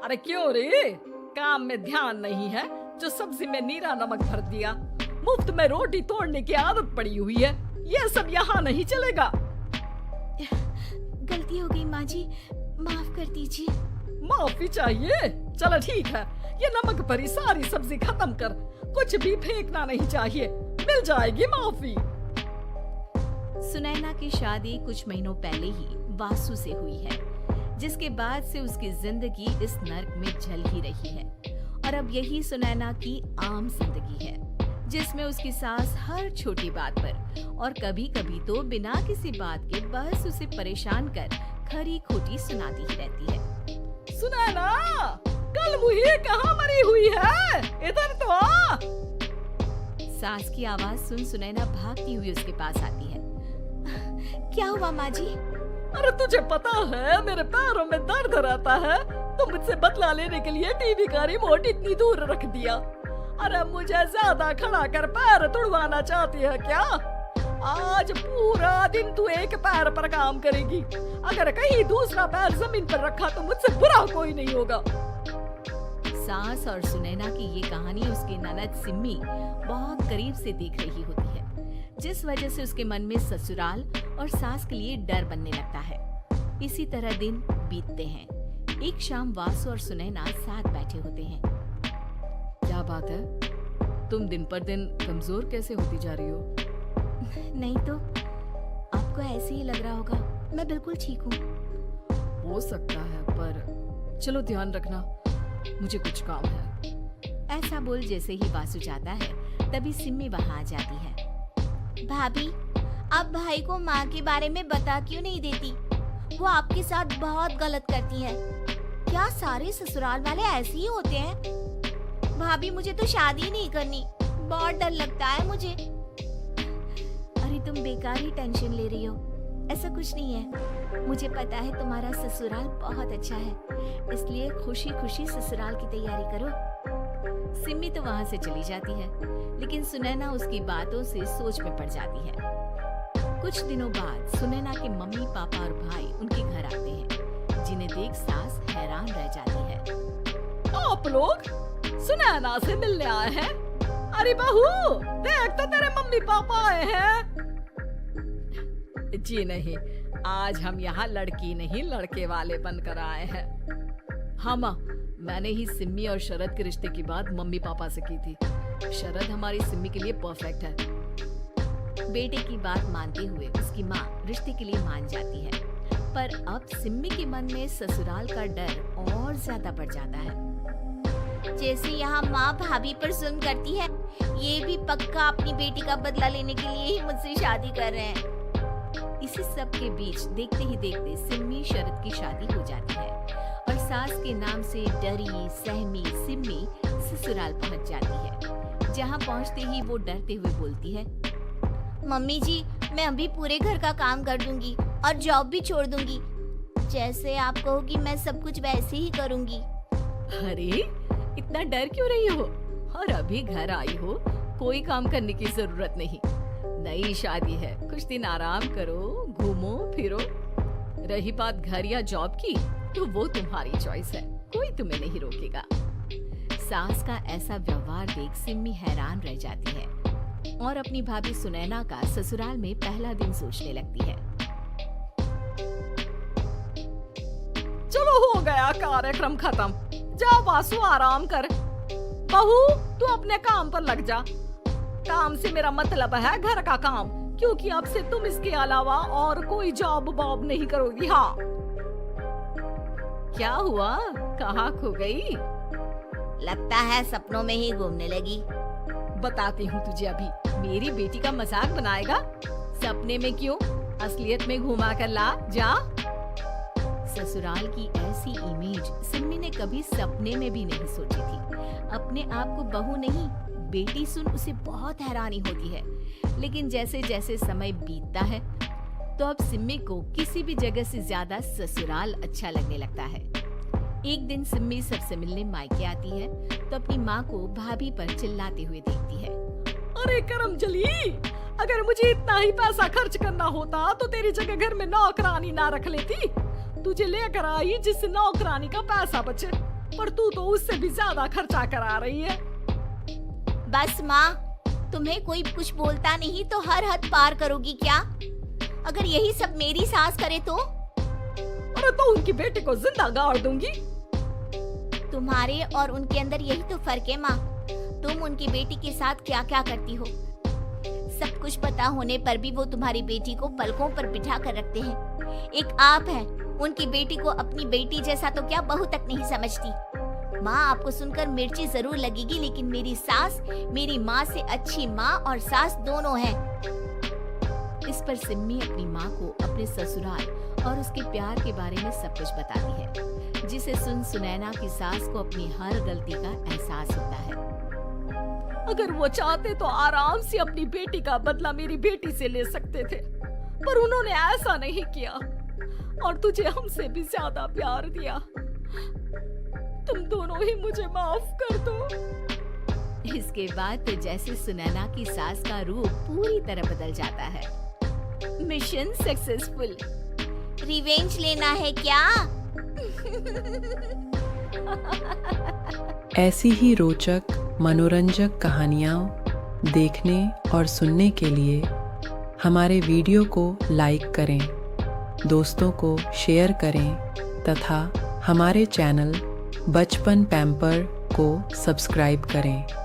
अरे क्यों रे, काम में ध्यान नहीं है जो सब्जी में नीरा नमक भर दिया। मुफ्त में रोटी तोड़ने की आदत पड़ी हुई है, ये सब यहाँ नहीं चलेगा। गलती हो गई माँ जी, माफ कर दीजिए। माफी चाहिए? चलो ठीक है, ये नमक भरी सारी सब्जी खत्म कर, कुछ भी फेंकना नहीं चाहिए, मिल जाएगी माफी। सुनैना की शादी कुछ महीनों पहले ही वासु से हुई है, जिसके बाद से उसकी जिंदगी इस नर्क में जल ही रही है। और अब यही सुनैना की आम जिंदगी है, जिसमें उसकी सास हर छोटी बात पर और कभी कभी तो बिना किसी बात के बस उसे परेशान कर खरी खोटी सुनाती ही रहती है। सुनैना, कल मुही कहाँ मरी हुई है, इधर तो आ। सास की आवाज सुन सुनैना भागती हुई उसके पास आती है। क्या हुआ माँ जी? अरे तुझे पता है मेरे पैरों में दर्द रहता है, तो मुझसे बदला लेने के लिए टीवी का रिमोट इतनी दूर रख दिया। अरे मुझे ज्यादा खड़ा कर पैर तुड़वाना चाहती है क्या? आज पूरा दिन तू एक पैर पर काम करेगी, अगर कहीं दूसरा पैर जमीन पर रखा तो मुझसे बुरा कोई नहीं होगा। सास और सुनैना की ये कहानी उसकी ननद सिम्मी बहुत करीब से देख रही होती है, जिस वजह से उसके मन में ससुराल और सास के लिए डर बनने लगता है। इसी तरह दिन बीतते हैं। एक शाम वासु और सुनैना साथ बैठे होते हैं। क्या बात है, तुम दिन पर दिन कमजोर कैसे होती जा रही हो? नहीं तो आपको ऐसे ही लग रहा होगा, मैं बिल्कुल ठीक हूँ। हो सकता है, पर चलो ध्यान रखना, मुझे कुछ काम है। ऐसा बोल जैसे ही वासु जाता है, तभी सिम्मी वहाँ आ जाती है। भाभी, आप भाई को माँ के बारे में बता क्यों नहीं देती? वो आपके साथ बहुत गलत करती है। क्या सारे ससुराल वाले ऐसे ही होते हैं? भाभी, मुझे तो शादी नहीं करनी, बहुत डर लगता है मुझे। अरे तुम बेकार ही टेंशन ले रही हो, ऐसा कुछ नहीं है। मुझे पता है तुम्हारा ससुराल बहुत अच्छा है, इसलिए खुशी खुशी ससुराल की तैयारी करो। सिम्मी तो वहाँ से चली जाती है, लेकिन सुनैना उसकी बातों से सोच में पड़ जाती है। कुछ दिनों बाद सुनैना के मम्मी पापा और भाई उनके घर आते हैं, जिन्हें देख सास हैरान रह जाती है। आप लोग सुनैना से मिलने आए हैं? अरे बहू, देख तो तेरे मम्मी पापा आए हैं। जी नहीं, आज हम यहाँ लड़की नहीं लड़के वाले बनकर आए हैं। हाँ माँ, मैंने ही सिम्मी और शरद के रिश्ते की बात मम्मी पापा से की थी। शरद हमारी सिम्मी के लिए परफेक्ट है। बेटे की बात मानते हुए उसकी माँ रिश्ते के लिए मान जाती है, पर अब सिम्मी के मन में ससुराल का डर और ज्यादा बढ़ जाता है। जैसे यहाँ माँ भाभी पर जुल्म करती है, ये भी पक्का अपनी बेटी का बदला लेने के लिए ही मुझसे शादी कर रहे हैं। इसी सब के बीच देखते ही देखते सिम्मी शरद की शादी हो जाती है और सास के नाम से डरी सहमी सिम्मी ससुराल पहुँच जाती है, जहाँ पहुँचते ही वो डरते हुए बोलती है, मम्मी जी, मैं अभी पूरे घर का काम कर दूंगी और जॉब भी छोड़ दूंगी। जैसे आप कहोगी मैं सब कुछ वैसे ही करूंगी। अरे इतना डर क्यों रही हो? और अभी घर आई हो, कोई काम करने की जरूरत नहीं। नई शादी है, कुछ दिन आराम करो, घूमो फिरो। रही बात घर या जॉब की, तो वो तुम्हारी चॉइस है, कोई तुम्हें नहीं रोकेगा। सास का ऐसा व्यवहार देख सिम्मी हैरान रह जाती है और अपनी भाभी सुनैना का ससुराल में पहला दिन सोचने लगती है। चलो हो गया कार्यक्रम खत्म, जा वासु आराम कर। बहू, तू अपने काम पर लग जा। काम से मेरा मतलब है घर का काम, क्योंकि अब से तुम इसके अलावा और कोई जॉब वॉब नहीं करोगी। हाँ। क्या हुआ, कहाँ खो गई? लगता है सपनों में ही घूमने लगी। बताती हूँ तुझे अभी। मेरी बेटी का मजाक बनाएगा? सपने में क्यों, असलियत में घुमा कर ला, जा। ससुराल की ऐसी इमेज सिम्मी ने कभी सपने में भी नहीं सोची थी। अपने आप को बहू नहीं, बेटी सुन उसे बहुत हैरानी होती है। लेकिन जैसे जैसे समय बीतता है, तो अब सिम्मी को किसी भी जगह से ज्यादा ससुराल अच्छा लगने लगता है। एक दिन सिम्मी सबसे मिलने मायके आती है, तो अपनी माँ को भाभी पर चिल्लाते हुए देखती है। अरे करमजली, अगर मुझे इतना ही पैसा खर्च करना होता तो तेरी जगह घर में नौकरानी ना रख लेती। तुझे लेकर आई जिससे नौकरानी का पैसा बचे। पर तू तो उससे भी ज्यादा खर्चा करा रही है। बस माँ, तुम्हें कोई कुछ बोलता नहीं तो हर हद पार करोगी क्या? अगर यही सब मेरी सास करे तो? अरे तो उनकी बेटी को जिंदा गाड़ दूंगी। तुम्हारे और उनके अंदर यही तो फर्क है माँ। तुम उनकी बेटी के साथ क्या क्या करती हो। सब कुछ पता होने पर भी वो तुम्हारी बेटी को पलकों पर बिठा कर रखते हैं। एक आप है, उनकी बेटी को अपनी बेटी जैसा तो क्या बहू तक नहीं समझती। माँ, आपको सुनकर मिर्ची जरूर लगेगी, लेकिन मेरी सास मेरी माँ से अच्छी माँ और सास दोनों हैं। इस पर सिम्मी अपनी माँ को अपने ससुराल और उसके प्यार के बारे में सब कुछ बताती है, जिसे सुन सुनैना की सास को अपनी हर गलती का एहसास होता है। अगर वो चाहते तो आराम से अपनी बेटी का बदला मेरी बेटी से ले सकते थे, पर उन्होंने ऐसा नहीं किया और तुझे हमसे भी ज्यादा प्यार दिया। तुम दोनों ही मुझे माफ कर दो। इसके बाद तो जैसे सुनैना की सास का रूप पूरी तरह बदल जाता है। Mission successful. रिवेंज लेना है क्या? ऐसी ही रोचक मनोरंजक कहानियाँ देखने और सुनने के लिए हमारे वीडियो को लाइक करें, दोस्तों को शेयर करें तथा हमारे चैनल बचपन पैम्पर को सब्सक्राइब करें।